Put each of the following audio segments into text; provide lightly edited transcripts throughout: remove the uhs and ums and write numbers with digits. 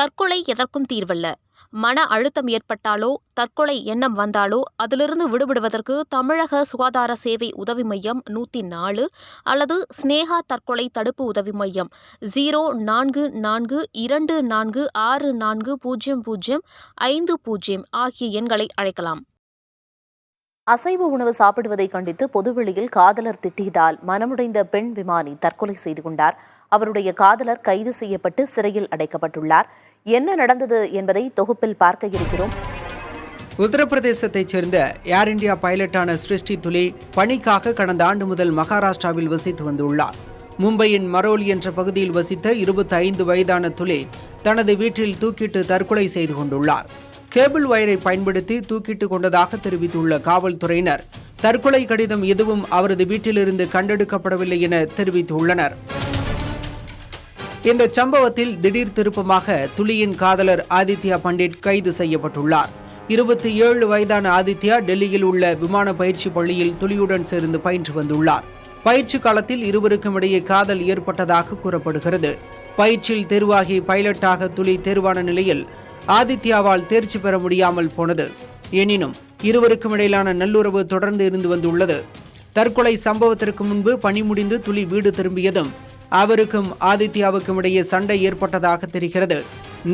தற்கொலை எதற்கும் தீர்வல்ல. மன அழுத்தம் ஏற்பட்டாலோ, தற்கொலை எண்ணம் வந்தாலோ அதிலிருந்து விடுபடுவதற்கு தமிழக சுகாதார சேவை உதவி மையம் 104 அல்லது ஸ்னேகா தற்கொலை தடுப்பு உதவி மையம் 0442640050 ஆகிய எண்களை அழைக்கலாம். அசைவ உணவு சாப்பிடுவதை கண்டித்து பொதுவெளியில் காதலர் திட்டியதால் மனமுடைந்த பெண் விமானி தற்கொலை செய்து கொண்டார். அவருடைய காதலர் கைது செய்யப்பட்டு சிறையில் அடைக்கப்பட்டுள்ளார். என்ன நடந்தது என்பதை தொகுப்பில் பார்க்க இருக்கிறோம். உத்தரப்பிரதேசத்தைச் சேர்ந்த ஏர் இந்தியா பைலட்டான சிருஷ்டி துலே பணிக்காக கடந்த ஆண்டு முதல் மகாராஷ்டிராவில் வசித்து வந்துள்ளார். மும்பையின் மரோலி என்ற பகுதியில் வசித்த 25 வயதான துலே தனது வீட்டில் தூக்கிட்டு தற்கொலை செய்து கொண்டுள்ளார். கேபிள் வயரை பயன்படுத்தி தூக்கிட்டு கொண்டதாக தெரிவித்துள்ள காவல்துறையினர் தற்கொலை கடிதம் எதுவும் அவரது வீட்டிலிருந்து கண்டெடுக்கப்படவில்லை என தெரிவித்துள்ளனர். இந்த சம்பவத்தில் திடீர் திருப்பமாக துலியின் காதலர் ஆதித்யா பண்டிட் கைது செய்யப்பட்டுள்ளார். 27 வயதான ஆதித்யா டெல்லியில் உள்ள விமான பயிற்சி பள்ளியில் துலியுடன் சேர்ந்து பயின்று வந்துள்ளார். பயிற்சி காலத்தில் இருவருக்கும் இடையே காதல் ஏற்பட்டதாக கூறப்படுகிறது. பயிற்சியில் தேர்வாகி பைலட்டாக துலி தேர்வான நிலையில் ஆதித்யாவால் தேர்ச்சி பெற முடியாமல் போனது. எனினும் இருவருக்கும் இடையிலான நல்லுறவு தொடர்ந்து இருந்து வந்துள்ளது. தற்கொலை சம்பவத்திற்கு முன்பு பணி முடிந்து துலி வீடு திரும்பியதும் அவருக்கும் ஆதித்யாவுக்கும் இடையே சண்டை ஏற்பட்டதாக தெரிகிறது.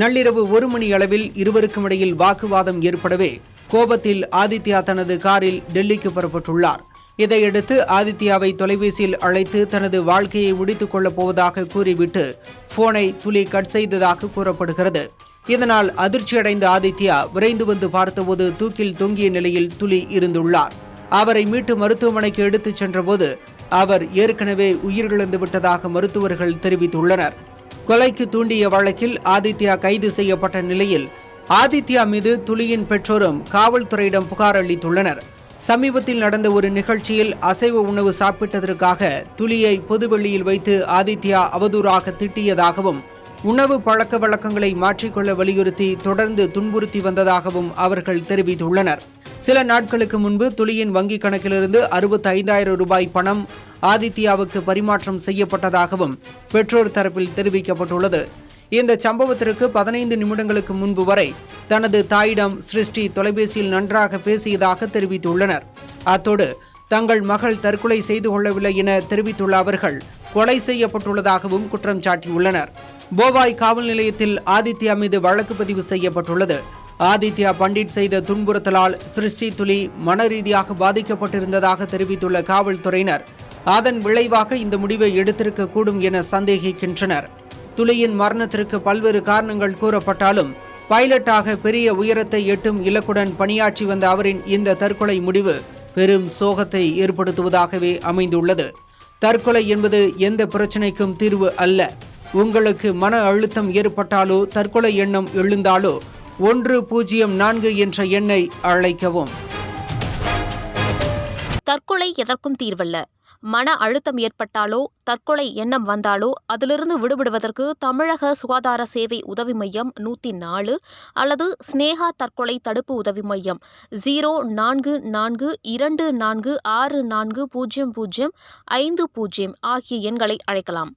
நள்ளிரவு 1 மணி அளவில் இருவருக்கும் இடையில் வாக்குவாதம் ஏற்படவே கோபத்தில் ஆதித்யா தனது காரில் டெல்லிக்கு புறப்பட்டுள்ளார். இதையடுத்து ஆதித்யாவை தொலைபேசியில் அழைத்து தனது வாழ்க்கையை முடித்துக் கொள்ளப் போவதாக கூறிவிட்டு போனை துலி கட் செய்ததாக கூறப்படுகிறது. இதனால் அதிர்ச்சியடைந்த ஆதித்யா விரைந்து வந்து பார்த்தபோது தூக்கில் தொங்கிய நிலையில் துலி இருந்துள்ளார். அவரை மீட்டு மருத்துவமனைக்கு எடுத்துச் சென்றபோது அவர் ஏற்கனவே உயிரிழந்து விட்டதாக மருத்துவர்கள் தெரிவித்துள்ளனர். கொலைக்கு தூண்டிய வழக்கில் ஆதித்யா கைது செய்யப்பட்ட நிலையில் ஆதித்யா மீது துலியின் பெற்றோரும் காவல்துறையிடம் புகார் அளித்துள்ளனர். சமீபத்தில் நடந்த ஒரு நிகழ்ச்சியில் அசைவ உணவு சாப்பிட்டதற்காக துலியை பொதுவெளியில் வைத்து ஆதித்யா அவதூறாக திட்டியதாகவும் உணவு பழக்க வழக்கங்களை மாற்றிக்கொள்ள வலியுறுத்தி தொடர்ந்து துன்புறுத்தி வந்ததாகவும் அவர்கள் தெரிவித்துள்ளனர். சில நாட்களுக்கு முன்பு துலியின் வங்கிக் கணக்கிலிருந்து 65,000 ரூபாய் பணம் ஆதித்யாவுக்கு பரிமாற்றம் செய்யப்பட்டதாகவும் பெற்றோர் தரப்பில் தெரிவிக்கப்பட்டுள்ளது. இந்த சம்பவத்திற்கு 15 நிமிடங்களுக்கு முன்பு வரை தனது தாயிடம் சிருஷ்டி தொலைபேசியில் நன்றாக பேசியதாக தெரிவித்துள்ளனர். அத்தோடு தங்கள் மகள் தற்கொலை செய்து கொள்ளவில்லை என தெரிவித்துள்ள அவர்கள் கொலை செய்யப்பட்டுள்ளதாகவும் குற்றம் சாட்டியுள்ளனர். போபாய் காவல் நிலையத்தில் ஆதித்யா மீது வழக்கு பதிவு செய்யப்பட்டுள்ளது. ஆதித்யா பண்டிட் செய்த துன்புறுத்தலால் சிருஷ்டி துலி மனரீதியாக பாதிக்கப்பட்டிருந்ததாக தெரிவித்துள்ள காவல்துறையினர் அதன் விளைவாக இந்த முடிவை எடுத்திருக்க கூடும் என சந்தேகிக்கின்றனர். துலியின் மரணத்திற்கு பல்வேறு காரணங்கள் கூறப்பட்டாலும் பைலட்டாக பெரிய உயரத்தை எட்டும் இலக்குடன் பணியாற்றி வந்த அவரின் இந்த தற்கொலை முடிவு பெரும் சோகத்தை ஏற்படுத்துவதாகவே அமைந்துள்ளது. தற்கொலை என்பது எந்த பிரச்சனைக்கும் தீர்வு அல்ல. உங்களுக்கு மன அழுத்தம் ஏற்பட்டாலோ தற்கொலை எண்ணம் எழுந்தாலோ 104 என்ற எண்ணை அழைக்கவும். தற்கொலை எதற்கும் தீர்வல்ல. மன அழுத்தம் ஏற்பட்டாலோ, தற்கொலை எண்ணம் வந்தாலோ அதிலிருந்து விடுபடுவதற்கு தமிழக சுகாதார சேவை உதவி மையம் 104 அல்லது ஸ்னேகா தற்கொலை தடுப்பு உதவி மையம் 0442464050 ஆகிய எண்களை அழைக்கலாம்.